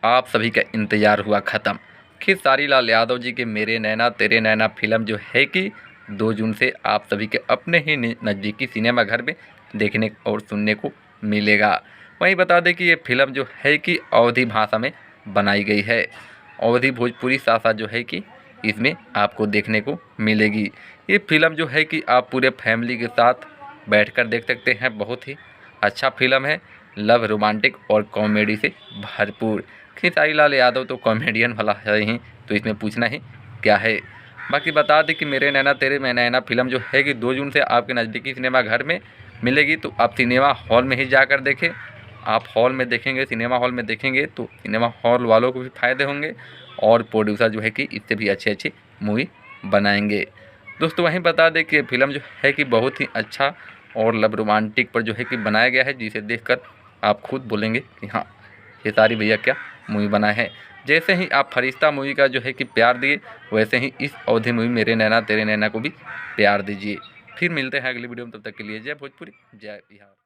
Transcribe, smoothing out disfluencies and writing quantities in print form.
आप सभी का इंतज़ार हुआ ख़त्म। खेसारी लाल यादव जी के मेरे नैना तेरे नैना फ़िल्म जो है कि 2 जून से आप सभी के अपने ही नज़दीकी सिनेमा घर में देखने और सुनने को मिलेगा। वहीं बता दें कि ये फ़िल्म जो है कि अवधी भाषा में बनाई गई है। अवधी भोजपुरी साथ जो है कि इसमें आपको देखने को मिलेगी। ये फ़िल्म जो है कि आप पूरे फैमिली के साथ बैठकर देख सकते हैं। बहुत ही अच्छा फ़िल्म है, लव, रोमांटिक और कॉमेडी से भरपूर। खेसारी लाल यादव तो कॉमेडियन वाला है ही, तो इसमें पूछना ही क्या है। बाकी बता दें कि मेरे नैना तेरे मैं नैना फ़िल्म जो है कि 2 जून से आपके नज़दीकी सिनेमा घर में मिलेगी, तो आप सिनेमा हॉल में ही जाकर देखें। आप हॉल में देखेंगे, सिनेमा हॉल में देखेंगे तो सिनेमा हॉल वालों को भी फ़ायदे होंगे और प्रोड्यूसर जो है कि इससे भी अच्छे मूवी बनाएंगे। दोस्तों वहीं बता दें कि फ़िल्म जो है कि बहुत ही अच्छा और लव रोमांटिक पर जो है कि बनाया गया है, जिसे देखकर आप खुद बोलेंगे कि हाँ, खेसारी भैया क्या मूवी बनाए हैं। जैसे ही आप फरिश्ता मूवी का जो है कि प्यार दिए, वैसे ही इस अवधी मूवी मेरे नैना तेरे नैना को भी प्यार दीजिए। फिर मिलते हैं अगली वीडियो में, तब तक के लिए जय भोजपुरी, जय बिहार।